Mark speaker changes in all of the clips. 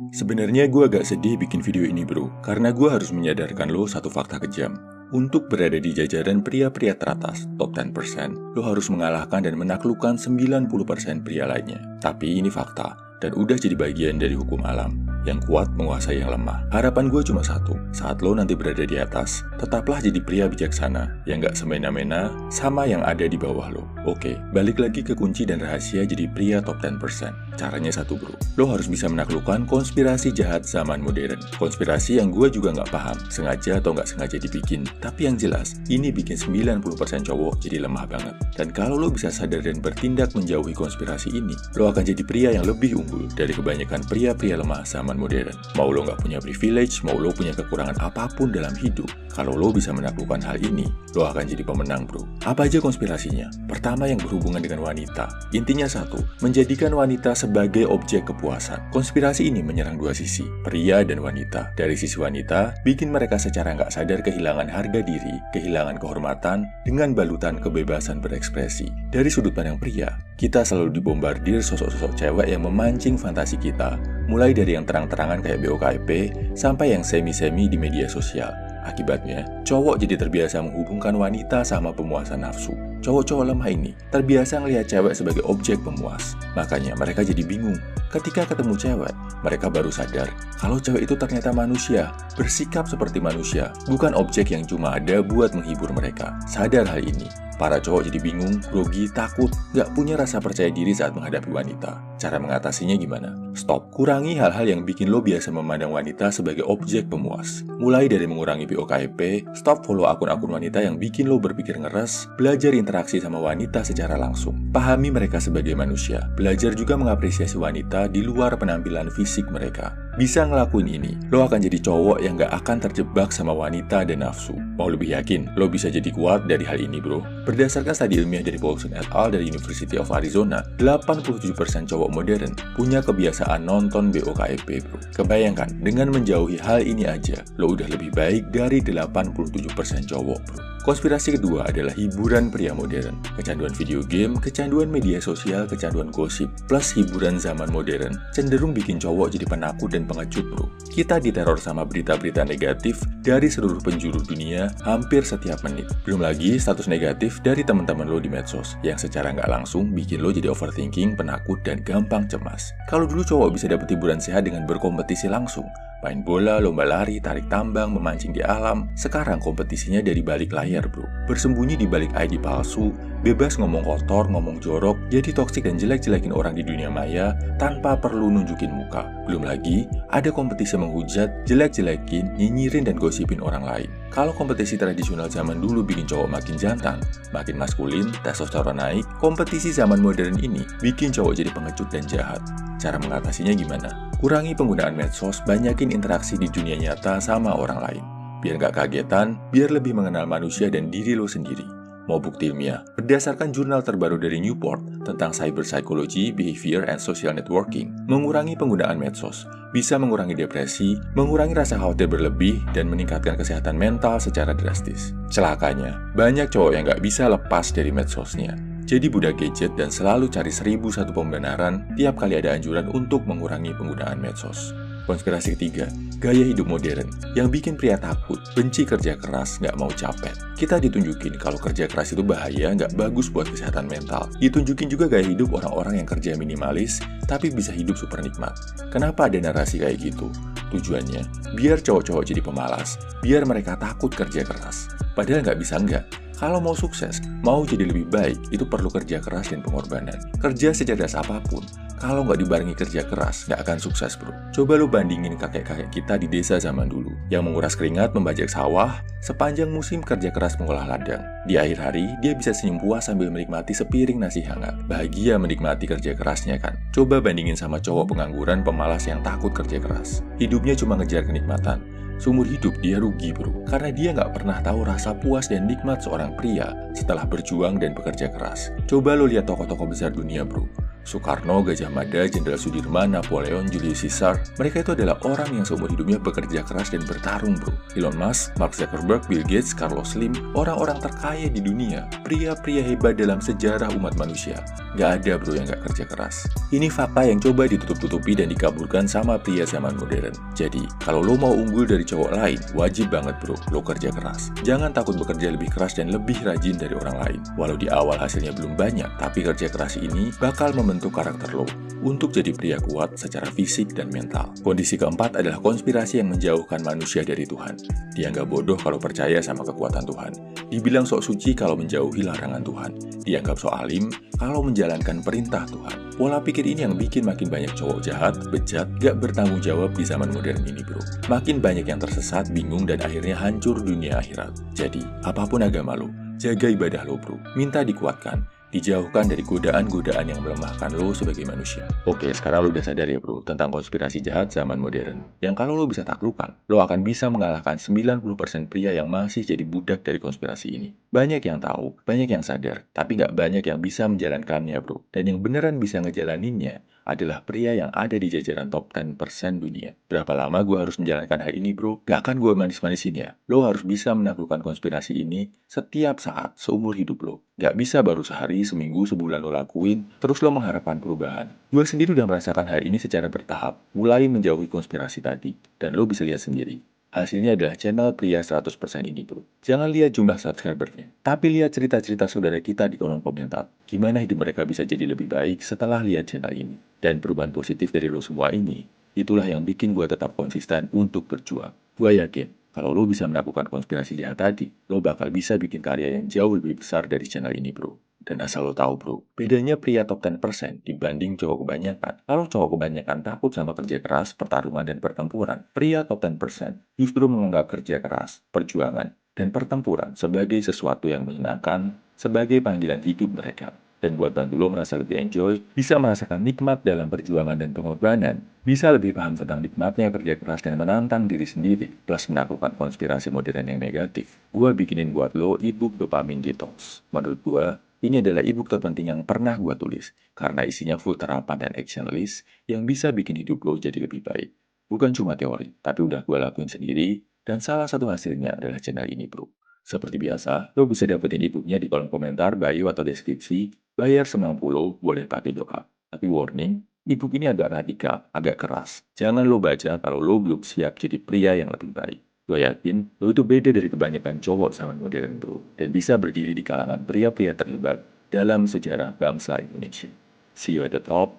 Speaker 1: Sebenarnya gue agak sedih bikin video ini bro, karena gue harus menyadarkan lo satu fakta kejam. Untuk berada di jajaran pria-pria teratas, top 10%, lo harus mengalahkan dan menaklukkan 90% pria lainnya. Tapi ini fakta, dan udah jadi bagian dari hukum alam. Yang kuat menguasai yang lemah. Harapan gue cuma satu, saat lo nanti berada di atas, tetaplah jadi pria bijaksana, yang gak semena-mena sama yang ada di bawah lo. Oke, balik lagi ke kunci dan rahasia jadi pria top 10%. Caranya satu bro, lo harus bisa menaklukkan konspirasi jahat zaman modern. Konspirasi yang gue juga gak paham, sengaja atau gak sengaja dibikin. Tapi yang jelas, ini bikin 90% cowok jadi lemah banget. Dan kalau lo bisa sadar dan bertindak menjauhi konspirasi ini, lo akan jadi pria yang lebih unggul dari kebanyakan pria-pria lemah zaman modern. Mau lo nggak punya privilege, mau lo punya kekurangan apapun dalam hidup, kalau lo bisa menaklukkan hal ini, lo akan jadi pemenang bro. Apa aja konspirasinya? Pertama yang berhubungan dengan wanita. Intinya satu, menjadikan wanita sebagai objek kepuasan. Konspirasi ini menyerang dua sisi, pria dan wanita. Dari sisi wanita, bikin mereka secara nggak sadar kehilangan harga diri, kehilangan kehormatan, dengan balutan kebebasan berekspresi. Dari sudut pandang pria, kita selalu dibombardir sosok-sosok cewek yang memancing fantasi kita, mulai dari yang terang-terangan kayak BOKIP, sampai yang semi-semi di media sosial. Akibatnya, cowok jadi terbiasa menghubungkan wanita sama pemuasan nafsu. Cowok-cowok lemah ini terbiasa ngelihat cewek sebagai objek pemuas. Makanya mereka jadi bingung. Ketika ketemu cewek, mereka baru sadar kalau cewek itu ternyata manusia, bersikap seperti manusia, bukan objek yang cuma ada buat menghibur mereka. Sadar hal ini, para cowok jadi bingung, grogi, takut, gak punya rasa percaya diri saat menghadapi wanita. Cara mengatasinya gimana? Stop. Kurangi hal-hal yang bikin lo biasa memandang wanita sebagai objek pemuas. Mulai dari mengurangi BOKIP, stop follow akun-akun wanita yang bikin lo berpikir ngeres, belajar interaksi sama wanita secara langsung. Pahami mereka sebagai manusia. Belajar juga mengapresiasi wanita di luar penampilan fisik mereka. Bisa ngelakuin ini, lo akan jadi cowok yang gak akan terjebak sama wanita dan nafsu. Mau lebih yakin, lo bisa jadi kuat dari hal ini bro. Berdasarkan studi ilmiah dari Paulson et al. Dari University of Arizona, 87% cowok modern punya kebiasaan nonton BOKIP bro. Kebayangkan, dengan menjauhi hal ini aja, lo udah lebih baik dari 87% cowok bro. Konspirasi kedua adalah hiburan pria modern. Kecanduan video game, kecanduan media sosial, kecanduan gosip, plus hiburan zaman modern cenderung bikin cowok jadi penakut dan pengecut bro. Kita diteror sama berita-berita negatif dari seluruh penjuru dunia hampir setiap menit. Belum lagi status negatif dari teman-teman lo di medsos yang secara nggak langsung bikin lo jadi overthinking, penakut, dan gampang cemas. Kalau dulu cowok bisa dapet hiburan sehat dengan berkompetisi langsung, main bola, lomba lari, tarik tambang, memancing di alam. Sekarang kompetisinya dari balik layar bro. Bersembunyi di balik ID palsu, bebas ngomong kotor, ngomong jorok, jadi toksik dan jelek-jelekin orang di dunia maya tanpa perlu nunjukin muka. Belum lagi, ada kompetisi menghujat, jelek-jelekin, nyinyirin dan gosipin orang lain. Kalau kompetisi tradisional zaman dulu bikin cowok makin jantan, makin maskulin, testosteron naik, kompetisi zaman modern ini bikin cowok jadi pengecut dan jahat. Cara mengatasinya gimana? Kurangi penggunaan medsos, banyakin interaksi di dunia nyata sama orang lain. Biar gak kagetan, biar lebih mengenal manusia dan diri lo sendiri. Mau bukti ilmiah? Berdasarkan jurnal terbaru dari Newport tentang cyber psychology, behavior, and social networking, mengurangi penggunaan medsos bisa mengurangi depresi, mengurangi rasa khawatir berlebih, dan meningkatkan kesehatan mental secara drastis. Celakanya, banyak cowok yang gak bisa lepas dari medsosnya. Jadi budak gadget dan selalu cari 1001 pembenaran tiap kali ada anjuran untuk mengurangi penggunaan medsos. Konspirasi ketiga, gaya hidup modern yang bikin pria takut, benci kerja keras, nggak mau capek. Kita ditunjukin kalau kerja keras itu bahaya, nggak bagus buat kesehatan mental. Ditunjukin juga gaya hidup orang-orang yang kerja minimalis, tapi bisa hidup super nikmat. Kenapa ada narasi kayak gitu? Tujuannya, biar cowok-cowok jadi pemalas, biar mereka takut kerja keras. Padahal nggak bisa nggak. Kalau mau sukses, mau jadi lebih baik, itu perlu kerja keras dan pengorbanan. Kerja secerdas apapun, kalau nggak dibarengi kerja keras, nggak akan sukses bro. Coba lo bandingin kakek-kakek kita di desa zaman dulu, yang menguras keringat membajak sawah, sepanjang musim kerja keras mengolah ladang. Di akhir hari, dia bisa senyum puas sambil menikmati sepiring nasi hangat. Bahagia menikmati kerja kerasnya kan? Coba bandingin sama cowok pengangguran pemalas yang takut kerja keras. Hidupnya cuma ngejar kenikmatan. Seumur hidup dia rugi bro, karena dia nggak pernah tahu rasa puas dan nikmat seorang pria setelah berjuang dan bekerja keras. Coba lo lihat tokoh-tokoh besar dunia bro. Soekarno, Gajah Mada, Jenderal Sudirman, Napoleon, Julius Caesar, mereka itu adalah orang yang seumur hidupnya bekerja keras dan bertarung, bro. Elon Musk, Mark Zuckerberg, Bill Gates, Carlos Slim, orang-orang terkaya di dunia, pria-pria hebat dalam sejarah umat manusia. Gak ada, bro, yang gak kerja keras. Ini fakta yang coba ditutup-tutupi dan dikaburkan sama pria zaman modern. Jadi, kalau lo mau unggul dari cowok lain, wajib banget, bro, lo kerja keras. Jangan takut bekerja lebih keras dan lebih rajin dari orang lain. Walau di awal hasilnya belum banyak, tapi kerja keras ini bakal membentuk karakter lo untuk jadi pria kuat secara fisik dan mental. Kondisi keempat adalah konspirasi yang menjauhkan manusia dari Tuhan. Dianggap bodoh kalau percaya sama kekuatan Tuhan. Dibilang sok suci kalau menjauhi larangan Tuhan. Dianggap sok alim kalau menjalankan perintah Tuhan. Pola pikir ini yang bikin makin banyak cowok jahat, bejat, gak bertanggung jawab di zaman modern ini, bro. Makin banyak yang tersesat, bingung, dan akhirnya hancur dunia akhirat. Jadi, apapun agama lo, jaga ibadah lo, bro. Minta dikuatkan. Dijauhkan dari godaan-godaan yang melemahkan lo sebagai manusia. Oke, sekarang lo udah sadar ya, bro, tentang konspirasi jahat zaman modern. Yang kalau lo bisa taklukkan, lo akan bisa mengalahkan 90% pria yang masih jadi budak dari konspirasi ini. Banyak yang tahu, banyak yang sadar, tapi nggak banyak yang bisa menjalankannya, bro. Dan yang beneran bisa ngejalaninnya adalah pria yang ada di jajaran top 10% dunia. Berapa lama gue harus menjalankan hal ini, bro? Gak akan gue manis-manisin ya. Lo harus bisa menaklukkan konspirasi ini setiap saat, seumur hidup lo. Gak bisa baru sehari, seminggu, sebulan lo lakuin, terus lo mengharapkan perubahan. Gue sendiri udah merasakan hal ini secara bertahap, mulai menjauhi konspirasi tadi. Dan lo bisa lihat sendiri. Hasilnya adalah channel pria 100% ini, bro. Jangan lihat jumlah subscribernya, tapi lihat cerita-cerita saudara kita di kolom komentar. Gimana hidup mereka bisa jadi lebih baik setelah lihat channel ini. Dan perubahan positif dari lo semua ini, itulah yang bikin gue tetap konsisten untuk berjuang. Gue yakin, kalau lo bisa melakukan konspirasi jahat tadi, lo bakal bisa bikin karya yang jauh lebih besar dari channel ini, bro. Dan asal lo tahu, bro, bedanya pria top 10% dibanding cowok kebanyakan. Kalau cowok kebanyakan takut sama kerja keras, pertarungan, dan pertempuran, pria top 10% justru menganggap kerja keras, perjuangan, dan pertempuran sebagai sesuatu yang menyenangkan, sebagai panggilan hidup mereka. Dan buat bantu lo merasa lebih enjoy, bisa merasakan nikmat dalam perjuangan dan pengorbanan, bisa lebih paham tentang nikmatnya kerja keras dan menantang diri sendiri, plus melakukan konspirasi modern yang negatif. Gua bikinin buat lo ebook Dopamine Detox. Menurut gua, ini adalah ebook terpenting yang pernah gua tulis, karena isinya full terapan dan action list yang bisa bikin hidup lo jadi lebih baik. Bukan cuma teori, tapi udah gua lakuin sendiri, dan salah satu hasilnya adalah channel ini, bro. Seperti biasa, lo bisa dapetin ebooknya di kolom komentar, bio, atau deskripsi. Bayar 90, boleh pakai doa. Tapi warning, ebook ini agak radikal, agak keras. Jangan lo baca kalau lo belum siap jadi pria yang lebih baik. Gue yakin, lo itu beda dari kebanyakan cowok zaman modern, bro. Dan bisa berdiri di kalangan pria-pria terlibat dalam sejarah bangsa Indonesia. See you at the top.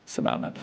Speaker 1: Semangat.